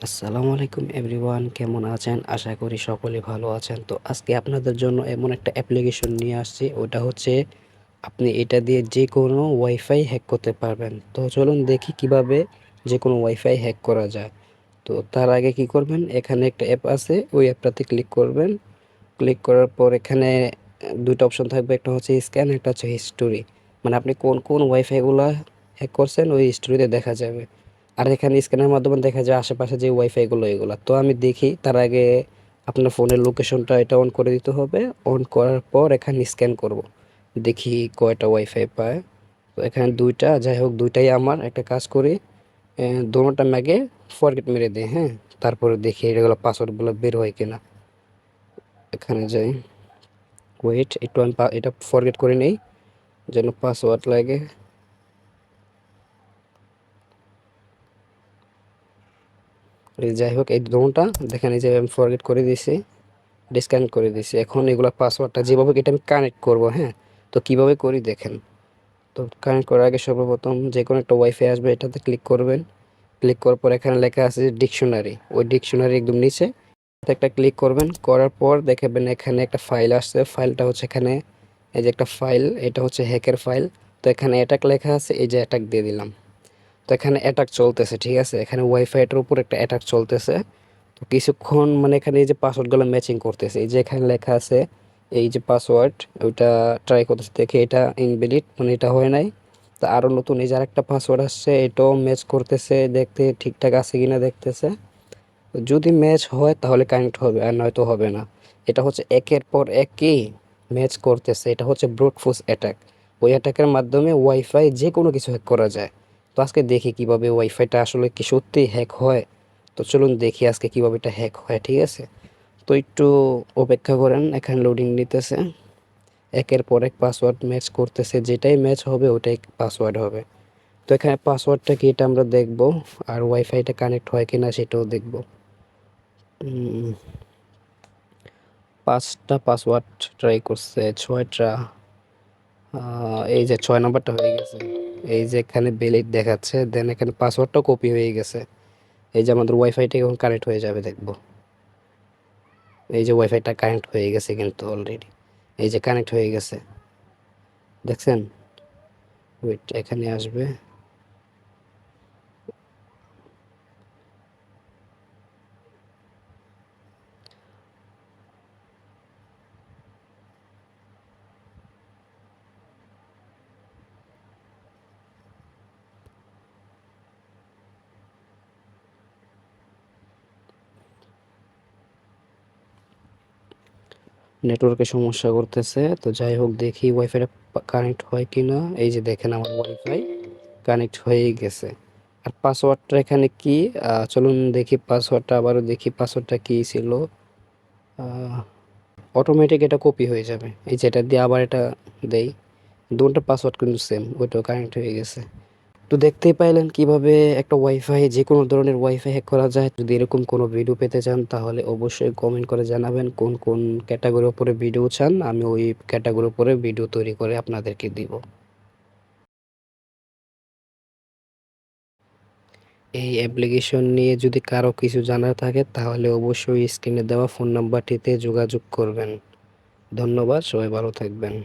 আসসালামু আলাইকুম এভরিওয়ান, কেমন আছেন? আশা করি সকলে ভালো আছেন। তো আজকে আপনাদের জন্য এমন একটা অ্যাপ্লিকেশন নিয়ে আসছি, ওটা হচ্ছে আপনি এটা দিয়ে যে কোনো ওয়াইফাই হ্যাক করতে পারবেন। তো চলুন দেখি কিভাবে যে কোনো ওয়াইফাই হ্যাক করা যায়। তো তার আগে কি করবেন, এখানে একটা অ্যাপ আছে, ওই অ্যাপটাতে ক্লিক করবেন। ক্লিক করার পর এখানে দুইটা অপশন থাকবে, একটা হচ্ছে স্ক্যান, একটা হচ্ছে হিস্টোরি। মানে আপনি কোন কোন ওয়াইফাইগুলা হ্যাক করছেন ওই হিস্টোরিতে দেখা যাবে। আর এখানে স্ক্যানের মাধ্যমে দেখা যায় আশেপাশে যে ওয়াইফাইগুলো এগুলো। তো আমি দেখি তার আগে আপনার ফোনের লোকেশনটা এটা অন করে দিতে হবে। অন করার পর এখানে স্ক্যান করব, দেখি কয়টা ওয়াইফাই পায়। তো এখানে দুইটা, যাই হোক দুইটাই আমার। একটা কাজ করি, দোনোটা ম্যাগে ফরগেট মেরে দিই, হ্যাঁ। তারপরে দেখি এগুলো পাসওয়ার্ডগুলো বের হয় কিনা। এখানে যাই, ওয়েট একটু আমি এটা ফরগেট করে নেই যেন পাসওয়ার্ড লাগে। যাই হোক এই দোনোটা দেখেন, এই যে আমি ফরগেট করে দিয়েছি, ডিসকানেক্ট করে দিয়েছি। এখন এগুলো পাসওয়ার্ডটা যেভাবে এটা আমি কানেক্ট করব, হ্যাঁ। তো কিভাবে করি দেখেন। তো কানেক্ট করার আগে সর্বপ্রথম যে কোনো একটা ওয়াইফাই আসবে, এটাতে ক্লিক করবেন। ক্লিক করার পর এখানে লেখা আছে ডিকশনারি, ওই ডিকশনারি একদম নিচে একটা ক্লিক করবেন। করার পর দেখবেন এখানে একটা ফাইল আসছে, ফাইলটা হচ্ছে এখানে, এই যে একটা ফাইল, এটা হচ্ছে হ্যাকের ফাইল। তো এখানে অ্যাটাক লেখা আছে, এই যে অ্যাটাক দিয়ে দিলাম। তো এখানে অ্যাটাক চলতেছে, ঠিক আছে, এখানে ওয়াইফাইটার উপর একটা অ্যাটাক চলতেছে। তো কিছুক্ষণ মানে এখানে এই যে পাসওয়ার্ডগুলো ম্যাচিং করতেছে, এই যে এখানে লেখা আছে এই যে পাসওয়ার্ড, ওইটা ট্রাই করতেছে, দেখে এটা ইনভ্যালিড, মানে এটা হয় নাই। তো আরও নতুন এই যে আরেকটা পাসওয়ার্ড আসছে, এটাও ম্যাচ করতেছে, দেখতে ঠিকঠাক আছে কিনা দেখতেছে। যদি ম্যাচ হয় তাহলে কানেক্ট হবে, আর নয়তো হবে না। এটা হচ্ছে একের পর একই ম্যাচ করতেছে, এটা হচ্ছে ব্রুট ফোর্স অ্যাটাক। ওই অ্যাটাকের মাধ্যমে ওয়াইফাই যে কোনো কিছু হ্যাক করা যায়। তো আজকে দেখি কিভাবে ওয়াইফাইটা আসলে কি সত্যি হ্যাক হয়। তো চলুন দেখি আজকে কিভাবে এটা হ্যাক হয়, ঠিক আছে। তো একটু অপেক্ষা করেন, এখানে লোডিং নিতেছে। একের পর এক পাসওয়ার্ড ম্যাচ করতেছে, যেটাই ম্যাচ হবে ওটাই পাসওয়ার্ড হবে। তো এখানে পাসওয়ার্ডটা কি এটা আমরা দেখব, আর ওয়াইফাইটা কানেক্ট হয় কিনা সেটাও দেখব। ৫টা পাসওয়ার্ড ট্রাই করছে, ৬টা। এই যে ৬ নাম্বারটা হয়ে গেছে। এই যে এখানে ভ্যালিড দেখাচ্ছে, দেন এখানে পাসওয়ার্ডটাও কপি হয়ে গেছে। এই যে আমাদের ওয়াইফাইটা এখন কানেক্ট হয়ে যাবে, দেখব। এই যে ওয়াইফাইটা কানেক্ট হয়ে গেছে কিন্তু অলরেডি, এই যে কানেক্ট হয়ে গেছে, দেখছেন। ওয়েট, এখানে আসবে। নেটওয়ার্কের সমস্যা করতেছে, তো যাই হোক দেখি ওয়াইফাইটা কানেক্ট হয় কিনা। এই যে দেখেন আমার ওয়াইফাই কানেক্ট হয়েই গেছে। আর পাসওয়ার্ডটা এখানে কি, চলুন দেখি পাসওয়ার্ডটা, আবারও দেখি পাসওয়ার্ডটা কী ছিল। অটোমেটিক এটা কপি হয়ে যাবে, এই যেটা দিয়ে আবার এটা দেই, দুটোর পাসওয়ার্ড কিন্তু সেম, ওইটাও কানেক্ট হয়ে গেছে। তো দেখতেই পাইলেন কিভাবে একটা ওয়াইফাই, যে কোনো ধরনের ওয়াইফাই হ্যাক করা যায়। যদি এরকম কোনো ভিডিও পেতে চান তাহলে অবশ্যই কমেন্ট করে জানাবেন কোন কোন ক্যাটাগরির উপরে ভিডিও চান, আমি ওই ক্যাটাগরির উপরে ভিডিও তৈরি করে আপনাদেরকে দিব। এই অ্যাপ্লিকেশন নিয়ে যদি কারো কিছু জানার থাকে তাহলে অবশ্যই স্ক্রিনে দেওয়া ফোন নাম্বারটিতে যোগাযোগ করবেন। ধন্যবাদ, সবাই ভালো থাকবেন।